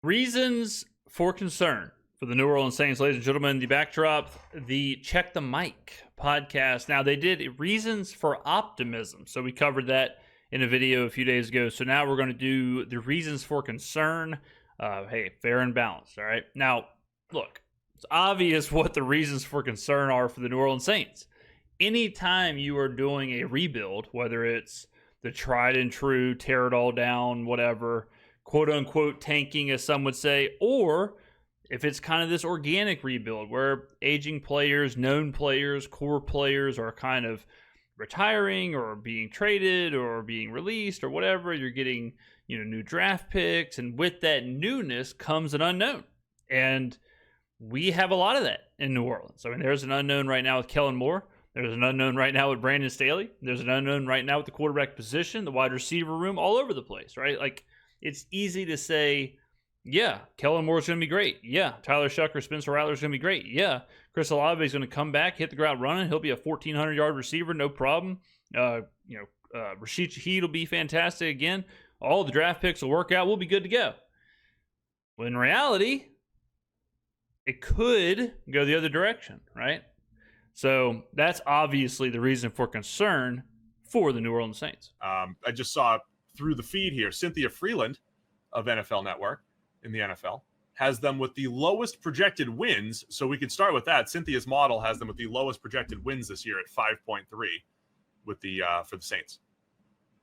Reasons for concern for the New Orleans Saints, ladies and gentlemen. The backdrop, the Check the Mic podcast. Now, they did reasons for optimism. So we covered that in a video a few days ago. So now we're going to do the reasons for concern. Hey, fair and balanced. All right. Now, look, it's obvious what the reasons for concern are for the New Orleans Saints. Anytime you are doing a rebuild, whether it's the tried and true, tear it all down, whatever, quote unquote tanking, as some would say, or if it's kind of this organic rebuild where aging players, known players, core players are kind of retiring or being traded or being released or whatever, you're getting, new draft picks, and with that newness comes an unknown. And we have a lot of that in New Orleans. I mean, there's an unknown right now with Kellen Moore. There's an unknown right now with Brandon Staley. There's an unknown right now with the quarterback position, the wide receiver room, all over the place, right? Like, it's easy to say, yeah, Kellen Moore's going to be great. Yeah, Tyler Shough or Spencer Rattler's going to be great. Yeah, Chris Olave is going to come back, hit the ground running. He'll be a 1,400-yard receiver, no problem. Rashid Shaheed will be fantastic again. All the draft picks will work out. We'll be good to go. Well, in reality, it could go the other direction, right? So that's obviously the reason for concern for the New Orleans Saints. I just saw through the feed here, Cynthia Freeland of NFL Network in the NFL has them with the lowest projected wins. So we could start with that. Cynthia's model has them with the lowest projected wins this year at 5.3 with the for the Saints.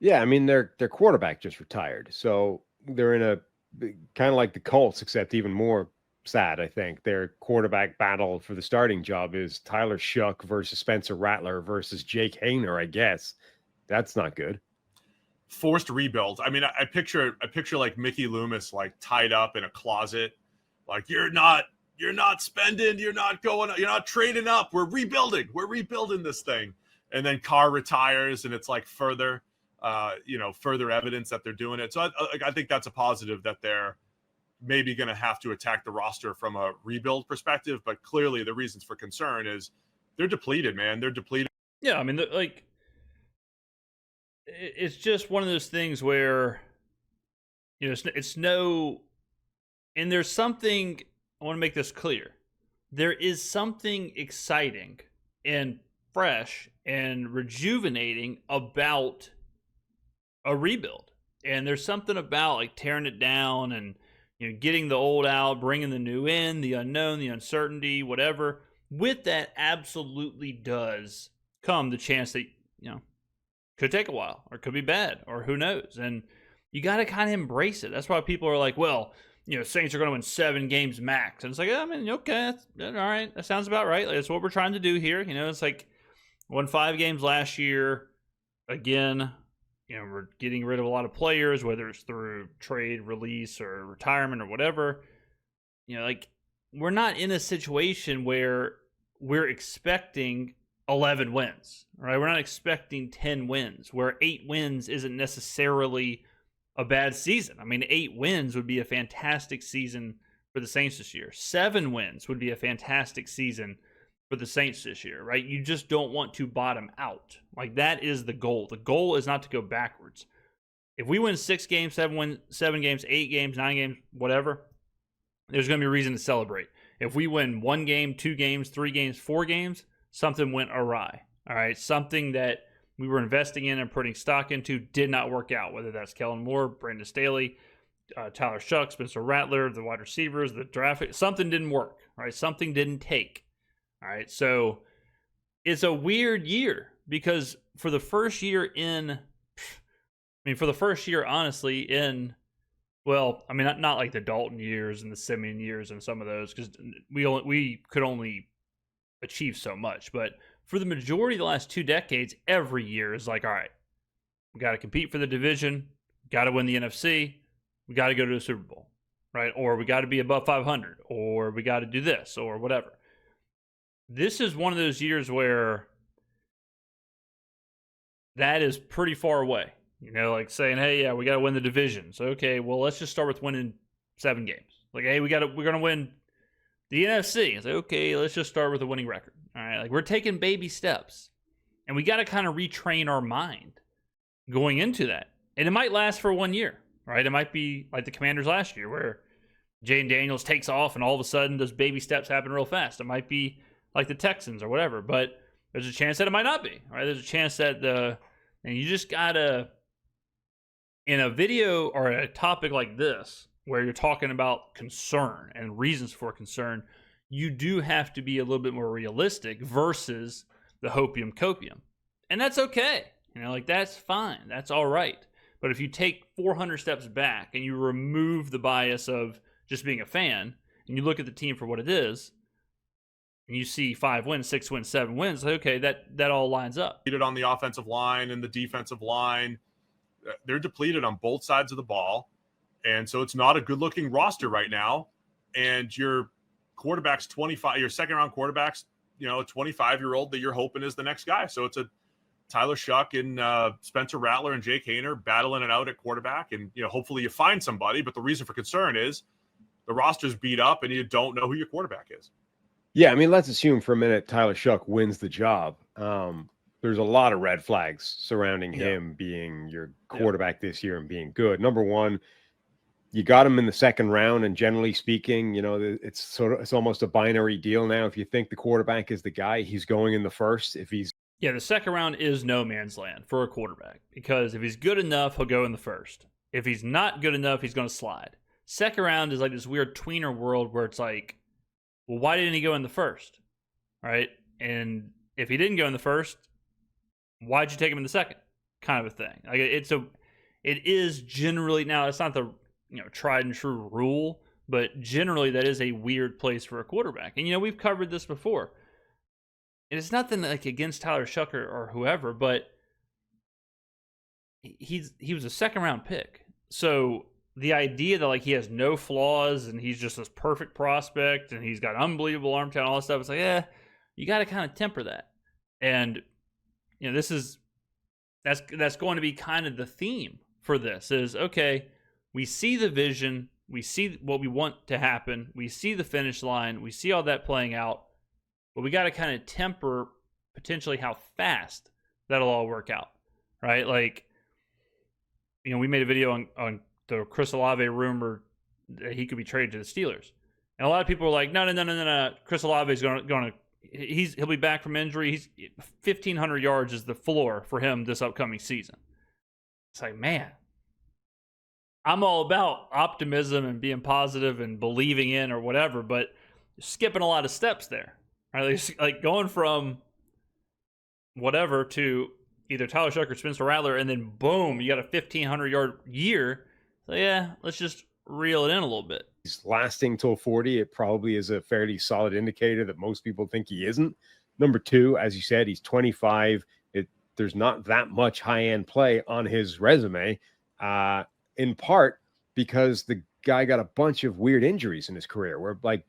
Yeah, I mean their quarterback just retired, so they're in a kind of like the Colts, except even more sad. I think their quarterback battle for the starting job is Tyler Shough versus Spencer Rattler versus Jake Haener. I guess that's not good. Forced rebuild. I mean, I picture like Mickey Loomis like tied up in a closet, like you're not spending, you're not trading up. We're rebuilding this thing, and then Carr retires, and it's like further evidence that they're doing it. So I think that's a positive that they're maybe going to have to attack the roster from a rebuild perspective. But clearly, the reasons for concern is they're depleted, man. They're depleted. Yeah, I mean, it's just one of those things where, it's no, and there's something, I want to make this clear. There is something exciting and fresh and rejuvenating about a rebuild. And there's something about like tearing it down and, getting the old out, bringing the new in, the unknown, the uncertainty, whatever. With that absolutely does come the chance that, could take a while or could be bad or who knows. And you got to kind of embrace it. That's why people are like, well, Saints are going to win 7 games max. And it's like, I mean, okay, that's, all right. That sounds about right. Like, that's what we're trying to do here. It's like won 5 games last year. Again, we're getting rid of a lot of players, whether it's through trade, release, or retirement or whatever. We're not in a situation where we're expecting 11 wins, right? We're not expecting 10 wins, where 8 wins isn't necessarily a bad season. I mean, 8 wins would be a fantastic season for the Saints this year. 7 wins would be a fantastic season for the Saints this year, right? You just don't want to bottom out. Like, that is the goal. The goal is not to go backwards. If we win 6 games, 7 games, 8 games, 9 games, whatever, there's going to be a reason to celebrate. If we win 1 game, 2 games, 3 games, 4 games, something went awry. All right, something that we were investing in and putting stock into did not work out, whether that's Kellen Moore, Brandon Staley, Tyler Shough, Spencer Rattler, the wide receivers, the draft. Something didn't work, right? Something didn't take. All right, so it's a weird year because for the first year honestly, not like the Dalton years and the Simeon years and some of those, because we could only achieve so much. But for the majority of the last 2 decades, every year is like, all right, we got to compete for the division, got to win the NFC, we got to go to the Super Bowl, right? Or we got to be above 500, or we got to do this, or whatever. This is one of those years where that is pretty far away. Like saying, hey, yeah, we got to win the division. So, okay, well, let's just start with winning 7 games. Like, hey, we're going to win the NFC. It's like, okay, let's just start with a winning record. All right, like, we're taking baby steps. And we got to kind of retrain our mind going into that. And it might last for 1 year, right? It might be like the Commanders last year, where Jaden Daniels takes off and all of a sudden those baby steps happen real fast. It might be like the Texans or whatever, but there's a chance that it might not be, right? There's a chance that and you just gotta, in a video or a topic like this, where you're talking about concern and reasons for concern, you do have to be a little bit more realistic versus the hopium copium. And that's okay. Like that's fine. That's all right. But if you take 400 steps back and you remove the bias of just being a fan and you look at the team for what it is, and you see 5 wins, 6 wins, 7 wins, okay, that all lines up. Depleted on the offensive line and the defensive line. They're depleted on both sides of the ball. And so it's not a good-looking roster right now. And your quarterback's 25, your second-round quarterback's, a 25-year-old that you're hoping is the next guy. So it's a Tyler Shough and Spencer Rattler and Jake Haener battling it out at quarterback. And, hopefully you find somebody. But the reason for concern is the roster's beat up and you don't know who your quarterback is. Yeah, I mean, let's assume for a minute Tyler Shough wins the job. There's a lot of red flags surrounding him being your quarterback this year and being good. Number one, you got him in the second round, and generally speaking, it's almost a binary deal now. If you think the quarterback is the guy, he's going in the first. The second round is no man's land for a quarterback, because if he's good enough, he'll go in the first. If he's not good enough, he's going to slide. Second round is like this weird tweener world where it's like, well, why didn't he go in the first? Right? And if he didn't go in the first, why'd you take him in the second? Kind of a thing. Like it is generally, now it's not the tried and true rule, but generally that is a weird place for a quarterback. And we've covered this before. And it's nothing like against Tyler Shough or whoever, but he was a second round pick. So the idea that like he has no flaws and he's just this perfect prospect and he's got unbelievable arm talent, all that stuff, it's like, you got to kind of temper that. And that's going to be kind of the theme for this is, okay, we see the vision, we see what we want to happen, we see the finish line, we see all that playing out, but we got to kind of temper potentially how fast that'll all work out, right? Like, we made a video on the Chris Olave rumor that he could be traded to the Steelers. And a lot of people were like, no. Chris Olave is going to he'll be back from injury. He's 1,500 yards is the floor for him this upcoming season. It's like, man, I'm all about optimism and being positive and believing in or whatever, but skipping a lot of steps there. Right? Like going from whatever to either Tyler Shough or Spencer Rattler, and then boom, you got a 1,500-yard year. So let's just reel it in a little bit. He's lasting till 40. It probably is a fairly solid indicator that most people think he isn't. Number two, as you said, he's 25. There's not that much high-end play on his resume, in part because the guy got a bunch of weird injuries in his career where like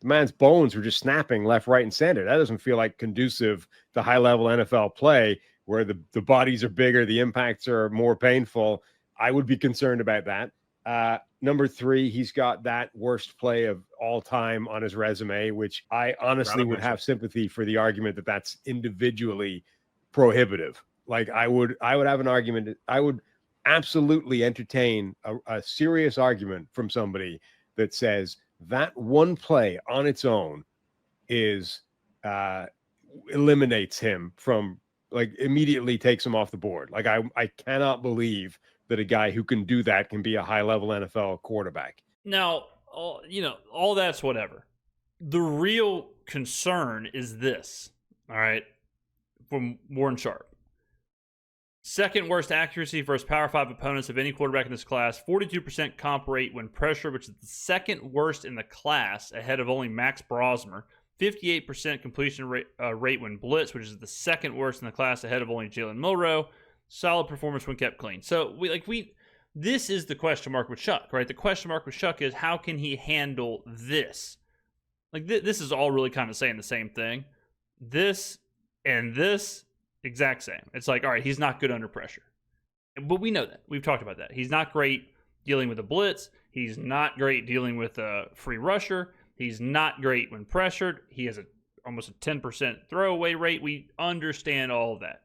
the man's bones were just snapping left, right, and center. That doesn't feel like conducive to high-level NFL play where the bodies are bigger, the impacts are more painful. I would be concerned about that. Number three, he's got that worst play of all time on his resume, which I honestly would have sympathy for the argument that that's individually prohibitive. Like I would have an argument. I would absolutely entertain a serious argument from somebody that says that one play on its own is eliminates him from, like, immediately takes him off the board. Like I cannot believe that a guy who can do that can be a high-level NFL quarterback. Now, all that's whatever. The real concern is this, all right, from Warren Sharp. Second worst accuracy versus Power 5 opponents of any quarterback in this class. 42% comp rate when pressure, which is the second worst in the class, ahead of only Max Brosmer. 58% completion rate when blitz, which is the second worst in the class, ahead of only Jalen Milroe. Solid performance when kept clean. So this is the question mark with Shough, right? The question mark with Shough is how can he handle this? Like this is all really kind of saying the same thing. This and this exact same. It's like, all right, he's not good under pressure. But we know that. We've talked about that. He's not great dealing with a blitz. He's not great dealing with a free rusher. He's not great when pressured. He has almost a 10% throwaway rate. We understand all of that.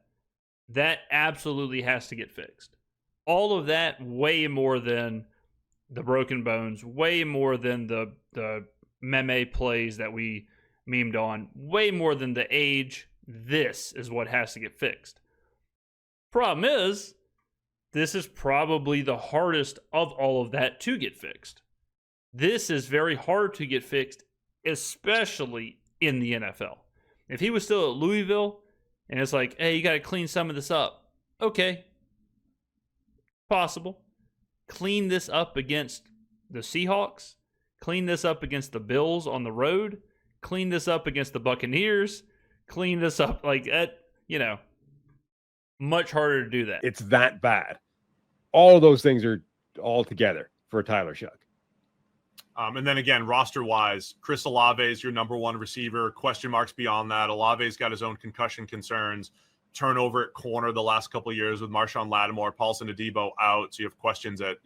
That absolutely has to get fixed. All of that way more than the broken bones, way more than the meme plays that we memed on, way more than the age. This is what has to get fixed. Problem is, this is probably the hardest of all of that to get fixed. This is very hard to get fixed, especially in the NFL. If he was still at Louisville and it's like, hey, you got to clean some of this up. Okay. Possible. Clean this up against the Seahawks. Clean this up against the Bills on the road. Clean this up against the Buccaneers. Clean this up like that, much harder to do that. It's that bad. All of those things are all together for Tyler Shough. And then again, roster-wise, Chris Olave is your number one receiver. Question marks beyond that. Olave's got his own concussion concerns. Turnover at corner the last couple of years with Marshawn Lattimore, Paulson Adebo out. So you have questions at,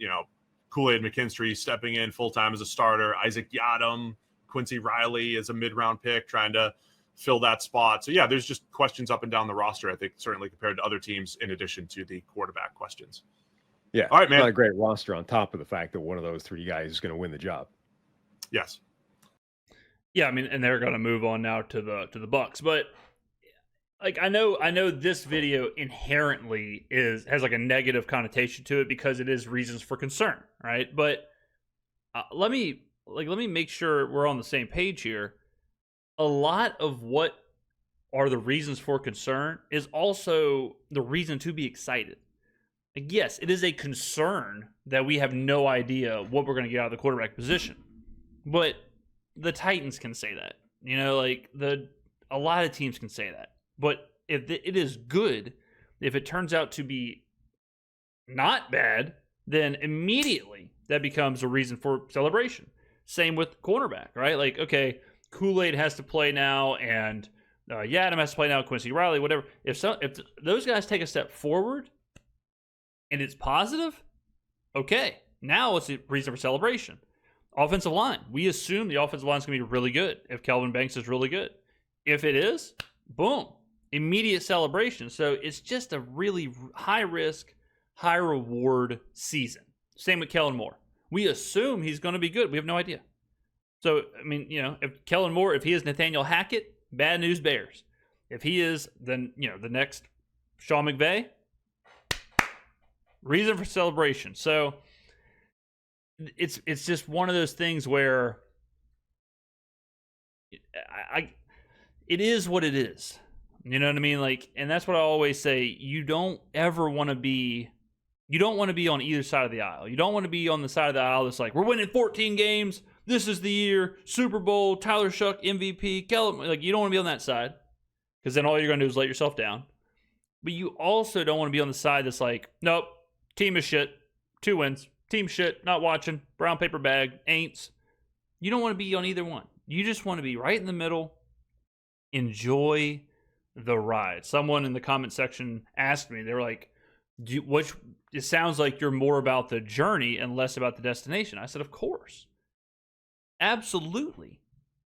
Kool-Aid McKinstry stepping in full-time as a starter. Isaac Yiadom, Quincy Riley as a mid-round pick trying to fill that spot. So, yeah, there's just questions up and down the roster, I think, certainly compared to other teams in addition to the quarterback questions. Yeah. All right, man. Not a great roster on top of the fact that one of those three guys is going to win the job. Yes. Yeah, I mean, and they're going to move on now to the Bucks, but like I know this video inherently has like a negative connotation to it because it is reasons for concern, right? But let me make sure we're on the same page here. A lot of what are the reasons for concern is also the reason to be excited. Like, yes, it is a concern that we have no idea what we're going to get out of the quarterback position. But the Titans can say that. A lot of teams can say that. But if it is good, if it turns out to be not bad, then immediately that becomes a reason for celebration. Same with cornerback, right? Like, okay, Kool-Aid has to play now, and Yiadom has to play now, Quincy Riley, whatever. If those guys take a step forward and it's positive, okay, now it's a reason for celebration. Offensive line. We assume the offensive line is going to be really good if Kelvin Banks is really good. If it is, boom, immediate celebration. So it's just a really high-risk, high-reward season. Same with Kellen Moore. We assume he's going to be good. We have no idea. So, I mean, if Kellen Moore, if he is Nathaniel Hackett, bad news Bears. If he is, then, the next Sean McVay, reason for celebration. So it's just one of those things where it is what it is. You know what I mean? Like, and that's what I always say. You don't want to be on either side of the aisle. You don't want to be on the side of the aisle that's like, we're winning 14 games. This is the year. Super Bowl, Tyler Shough, MVP, Kellen. Like, you don't want to be on that side because then all you're going to do is let yourself down. But you also don't want to be on the side that's like, nope, team is shit, 2 wins. Team shit, not watching, brown paper bag, ain'ts. You don't want to be on either one. You just want to be right in the middle. Enjoy the ride. Someone in the comment section asked me, they were like, it sounds like you're more about the journey and less about the destination. I said, of course. Absolutely.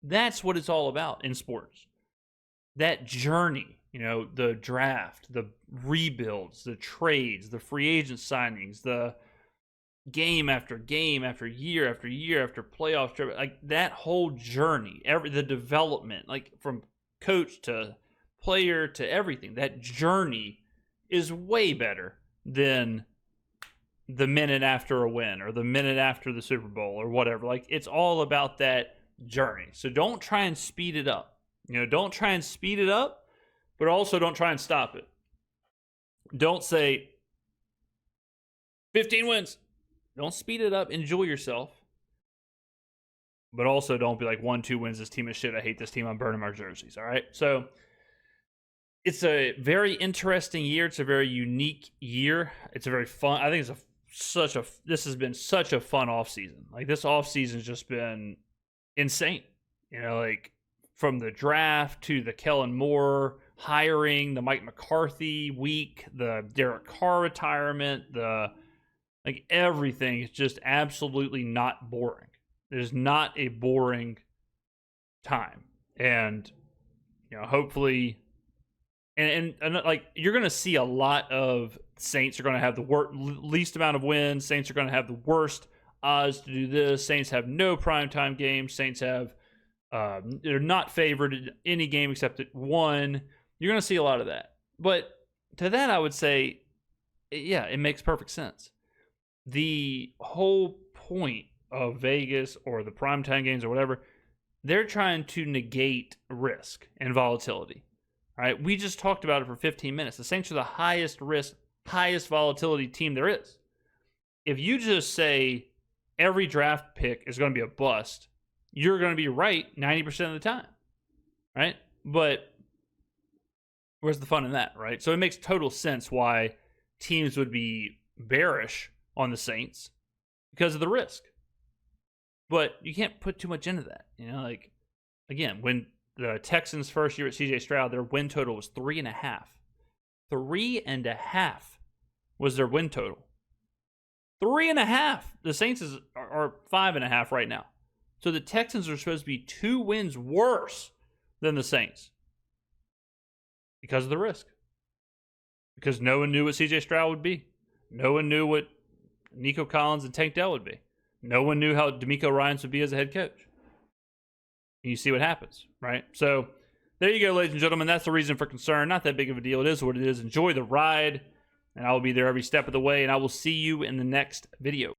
That's what it's all about in sports. That journey, the draft, the rebuilds, the trades, the free agent signings, the game after game after year after year after playoffs, like that whole journey, the development, like from coach to player to everything, that journey is way better than the minute after a win or the minute after the Super Bowl or whatever. Like, it's all about that journey. So don't try and speed it up. Don't try and speed it up, but also don't try and stop it. Don't say 15 wins. Don't speed it up. Enjoy yourself. But also don't be like 1-2 wins. This team is shit. I hate this team. I'm burning my jerseys. All right. So it's a very interesting year. It's a very unique year. It's a very fun. I think this has been such a fun offseason. Like, this offseason has just been insane. Like from the draft to the Kellen Moore hiring, the Mike McCarthy week, the Derek Carr retirement, like everything is just absolutely not boring. There's not a boring time. And, hopefully, and like, you're going to see a lot of Saints are going to have the least amount of wins. Saints are going to have the worst odds to do this. Saints have no primetime games. Saints have they're not favored in any game except at one. You're going to see a lot of that. But to that, I would say, yeah, it makes perfect sense. The whole point of Vegas or the primetime games or whatever, they're trying to negate risk and volatility. All right, we just talked about it for 15 minutes. The Saints are the highest risk, highest volatility team there is. If you just say every draft pick is going to be a bust, you're going to be right 90% of the time, right? But where's the fun in that, right? So it makes total sense why teams would be bearish on the Saints because of the risk. But you can't put too much into that. You know, like, again, when the Texans' first year at CJ Stroud, their win total was 3.5. 3.5 was their win total. 3.5. The Saints are 5.5 right now. So the Texans are supposed to be 2 wins worse than the Saints because of the risk. Because no one knew what CJ Stroud would be. No one knew what Nico Collins and Tank Dell would be. No one knew how DeMeco Ryans would be as a head coach. And you see what happens, right? So there you go, ladies and gentlemen. That's the reason for concern. Not that big of a deal. It is what it is. Enjoy the ride, and I will be there every step of the way, and I will see you in the next video.